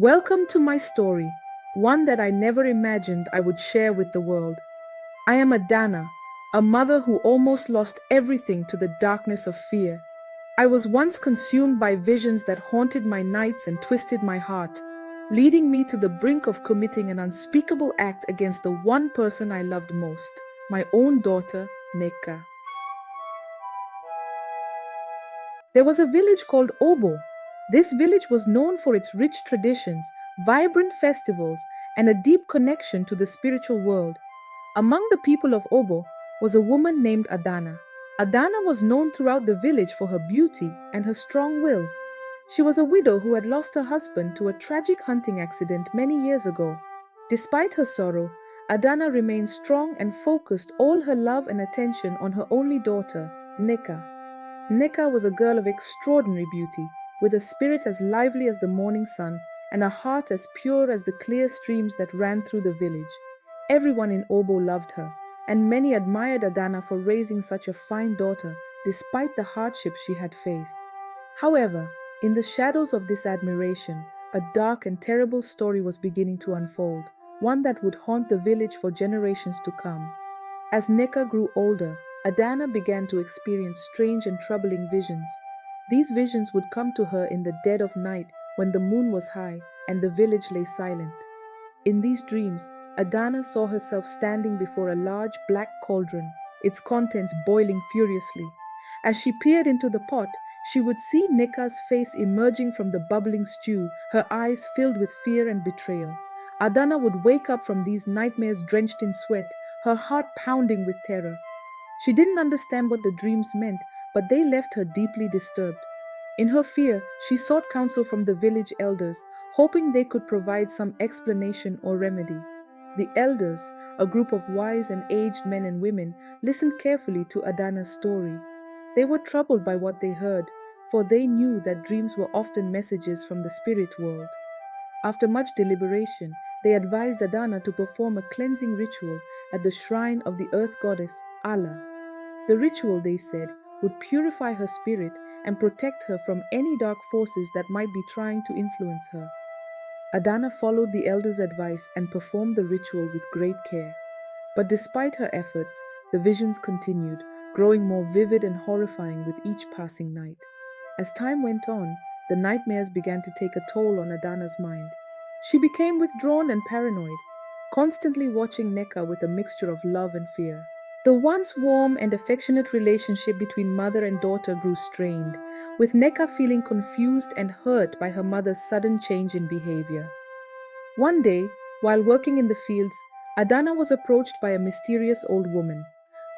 Welcome to my story, one that I never imagined I would share with the world. I am Adana, a mother who almost lost everything to the darkness of fear. I was once consumed by visions that haunted my nights and twisted my heart, leading me to the brink of committing an unspeakable act against the one person I loved most, my own daughter, Neka. There was a village called Obo. This village was known for its rich traditions, vibrant festivals, and a deep connection to the spiritual world. Among the people of Obo was a woman named Adana. Adana was known throughout the village for her beauty and her strong will. She was a widow who had lost her husband to a tragic hunting accident many years ago. Despite her sorrow, Adana remained strong and focused all her love and attention on her only daughter, Neka. Neka was a girl of extraordinary beauty, with a spirit as lively as the morning sun and a heart as pure as the clear streams that ran through the village. Everyone in Obo loved her, and many admired Adana for raising such a fine daughter despite the hardships she had faced. However, in the shadows of this admiration, a dark and terrible story was beginning to unfold, one that would haunt the village for generations to come. As Neka grew older, Adana began to experience strange and troubling visions. These visions would come to her in the dead of night when the moon was high and the village lay silent. In these dreams, Adana saw herself standing before a large black cauldron, its contents boiling furiously. As she peered into the pot, she would see Neka's face emerging from the bubbling stew, her eyes filled with fear and betrayal. Adana would wake up from these nightmares drenched in sweat, her heart pounding with terror. She didn't understand what the dreams meant, but they left her deeply disturbed. In her fear, she sought counsel from the village elders, hoping they could provide some explanation or remedy. The elders, a group of wise and aged men and women, listened carefully to Adana's story. They were troubled by what they heard, for they knew that dreams were often messages from the spirit world. After much deliberation, they advised Adana to perform a cleansing ritual at the shrine of the earth goddess, Allah. The ritual, they said, would purify her spirit and protect her from any dark forces that might be trying to influence her. Adana followed the elders' advice and performed the ritual with great care. But despite her efforts, the visions continued, growing more vivid and horrifying with each passing night. As time went on, the nightmares began to take a toll on Adana's mind. She became withdrawn and paranoid, constantly watching Neka with a mixture of love and fear. The once warm and affectionate relationship between mother and daughter grew strained, with Neka feeling confused and hurt by her mother's sudden change in behavior. One day, while working in the fields, Adana was approached by a mysterious old woman.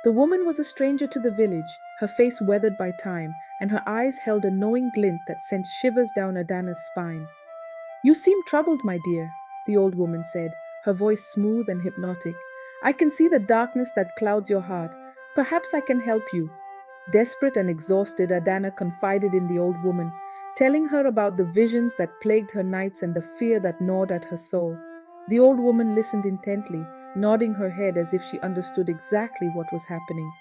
The woman was a stranger to the village, her face weathered by time, and her eyes held a knowing glint that sent shivers down Adana's spine. "You seem troubled, my dear," the old woman said, her voice smooth and hypnotic. "I can see the darkness that clouds your heart. Perhaps I can help you." Desperate and exhausted, Adana confided in the old woman, telling her about the visions that plagued her nights and the fear that gnawed at her soul. The old woman listened intently, nodding her head as if she understood exactly what was happening.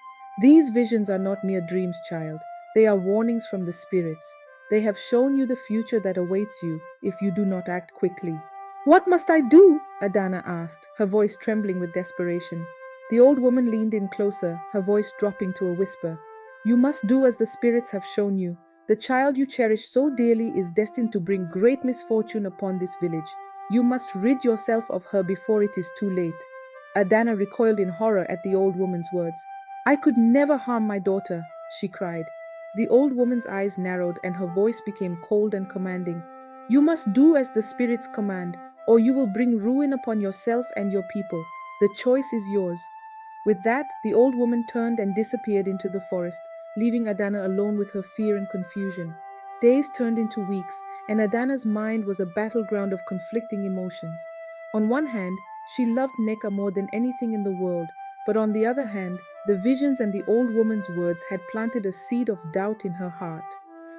"These visions are not mere dreams, child. They are warnings from the spirits. They have shown you the future that awaits you if you do not act quickly." "What must I do?" Adana asked, her voice trembling with desperation. The old woman leaned in closer, her voice dropping to a whisper. "You must do as the spirits have shown you. The child you cherish so dearly is destined to bring great misfortune upon this village. You must rid yourself of her before it is too late." Adana recoiled in horror at the old woman's words. "I could never harm my daughter," she cried. The old woman's eyes narrowed and her voice became cold and commanding. "You must do as the spirits command, or you will bring ruin upon yourself and your people. The choice is yours." With that, the old woman turned and disappeared into the forest, leaving Adana alone with her fear and confusion. Days turned into weeks, and Adana's mind was a battleground of conflicting emotions. On one hand, she loved Neka more than anything in the world, but on the other hand, the visions and the old woman's words had planted a seed of doubt in her heart.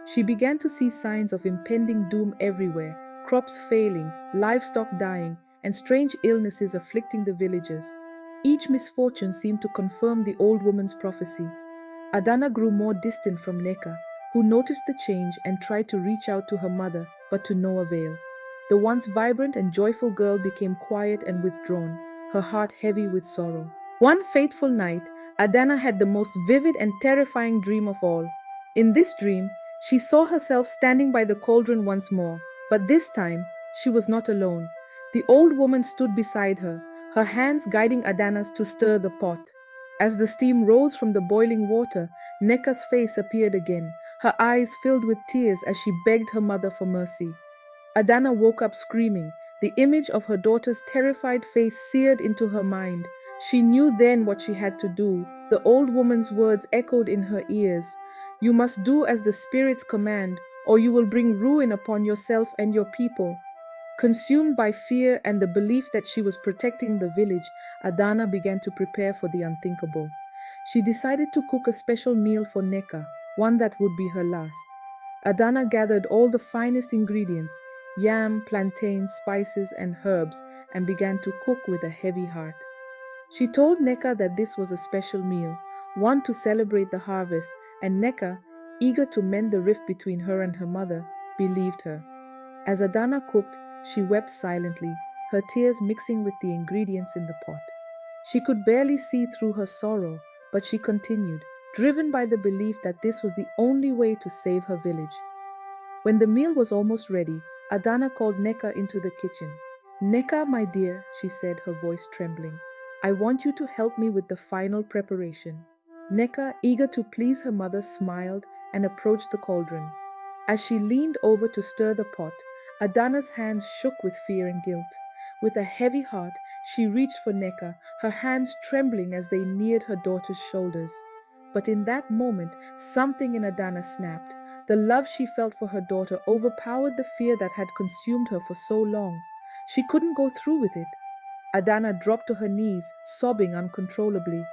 She began to see signs of impending doom everywhere, crops failing, livestock dying, and strange illnesses afflicting the villagers. Each misfortune seemed to confirm the old woman's prophecy. Adana grew more distant from Neka, who noticed the change and tried to reach out to her mother, but to no avail. The once vibrant and joyful girl became quiet and withdrawn, her heart heavy with sorrow. One fateful night, Adana had the most vivid and terrifying dream of all. In this dream, she saw herself standing by the cauldron once more, but this time, she was not alone. The old woman stood beside her, her hands guiding Adana's to stir the pot. As the steam rose from the boiling water, Neka's face appeared again, her eyes filled with tears as she begged her mother for mercy. Adana woke up screaming. The image of her daughter's terrified face seared into her mind. She knew then what she had to do. The old woman's words echoed in her ears. "You must do as the spirits command, or you will bring ruin upon yourself and your people." Consumed by fear and the belief that she was protecting the village, Adana began to prepare for the unthinkable. She decided to cook a special meal for Neka, one that would be her last. Adana gathered all the finest ingredients, yam, plantains, spices, and herbs, and began to cook with a heavy heart. She told Neka that this was a special meal, one to celebrate the harvest, and Neka, eager to mend the rift between her and her mother, believed her. As Adana cooked, she wept silently, her tears mixing with the ingredients in the pot. She could barely see through her sorrow, but she continued, driven by the belief that this was the only way to save her village. When the meal was almost ready, Adana called Neka into the kitchen. "Neka, my dear," she said, her voice trembling, "I want you to help me with the final preparation." Neka, eager to please her mother, smiled and approached the cauldron. As she leaned over to stir the pot, Adana's hands shook with fear and guilt. With a heavy heart, she reached for Neka, her hands trembling as they neared her daughter's shoulders. But in that moment, something in Adana snapped. The love she felt for her daughter overpowered the fear that had consumed her for so long. She couldn't go through with it. Adana dropped to her knees, sobbing uncontrollably.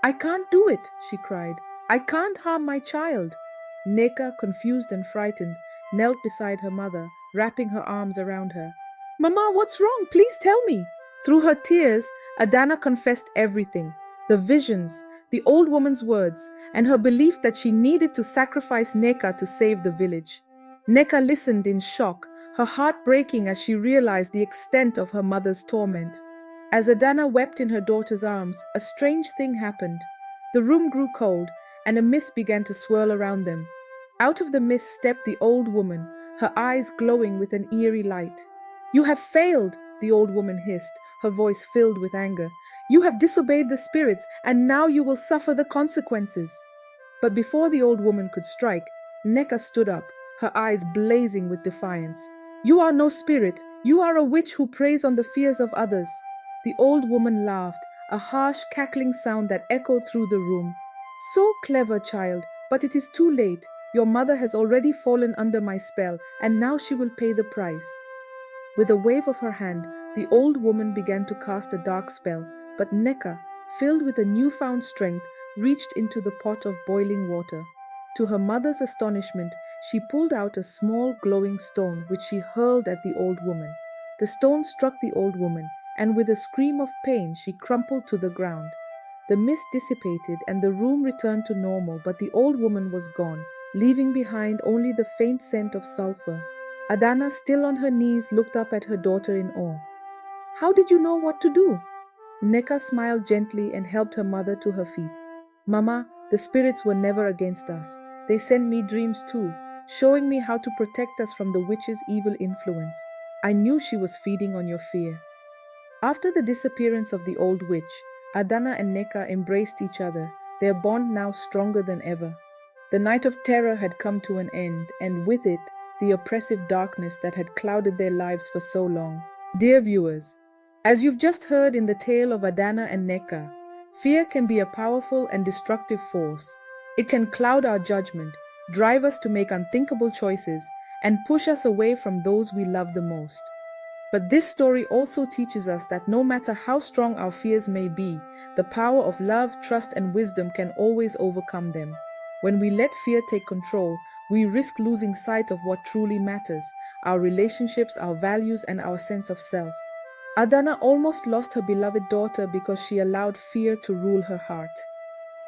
"I can't do it," she cried. "I can't harm my child." Neka, confused and frightened, knelt beside her mother, wrapping her arms around her. "Mama, what's wrong? Please tell me." Through her tears, Adana confessed everything: the visions, the old woman's words, and her belief that she needed to sacrifice Neka to save the village. Neka listened in shock, her heart breaking as she realized the extent of her mother's torment. As Adana wept in her daughter's arms, a strange thing happened. The room grew cold, and a mist began to swirl around them. Out of the mist stepped the old woman, her eyes glowing with an eerie light. "You have failed," the old woman hissed, her voice filled with anger. "You have disobeyed the spirits, and now you will suffer the consequences." But before the old woman could strike, Neka stood up, her eyes blazing with defiance. "You are no spirit. You are a witch who preys on the fears of others." The old woman laughed, a harsh, cackling sound that echoed through the room. "So clever, child, but it is too late. Your mother has already fallen under my spell, and now she will pay the price." With a wave of her hand, the old woman began to cast a dark spell, but Neka, filled with a newfound strength, reached into the pot of boiling water. To her mother's astonishment, she pulled out a small glowing stone which she hurled at the old woman. The stone struck the old woman, and with a scream of pain she crumpled to the ground. The mist dissipated and the room returned to normal, but the old woman was gone, leaving behind only the faint scent of sulfur. Adana, still on her knees, looked up at her daughter in awe. "How did you know what to do?" Neka smiled gently and helped her mother to her feet. "Mama, the spirits were never against us. They sent me dreams too, showing me how to protect us from the witch's evil influence. I knew she was feeding on your fear." After the disappearance of the old witch, Adana and Neka embraced each other, their bond now stronger than ever. The night of terror had come to an end, and with it, the oppressive darkness that had clouded their lives for so long. Dear viewers, as you've just heard in the tale of Adana and Neka, fear can be a powerful and destructive force. It can cloud our judgment, drive us to make unthinkable choices, and push us away from those we love the most. But this story also teaches us that no matter how strong our fears may be, the power of love, trust, and wisdom can always overcome them. When we let fear take control, we risk losing sight of what truly matters: our relationships, our values, and our sense of self. Adana almost lost her beloved daughter because she allowed fear to rule her heart.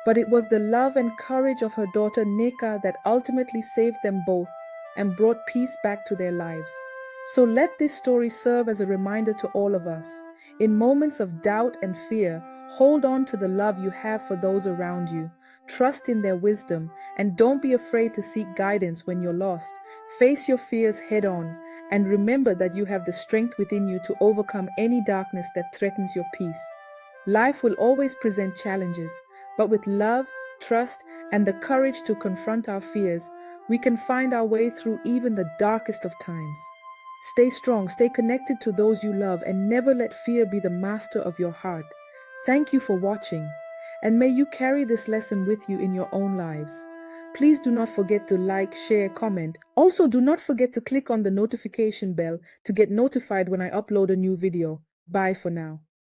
But it was the love and courage of her daughter Neka that ultimately saved them both and brought peace back to their lives. So let this story serve as a reminder to all of us. In moments of doubt and fear, hold on to the love you have for those around you. Trust in their wisdom, and don't be afraid to seek guidance when you're lost. Face your fears head on, and remember that you have the strength within you to overcome any darkness that threatens your peace. Life will always present challenges, but with love, trust, and the courage to confront our fears, we can find our way through even the darkest of times. Stay strong, stay connected to those you love, and never let fear be the master of your heart. Thank you for watching, and may you carry this lesson with you in your own lives. Please do not forget to like, share, comment. Also, do not forget to click on the notification bell to get notified when I upload a new video. Bye for now.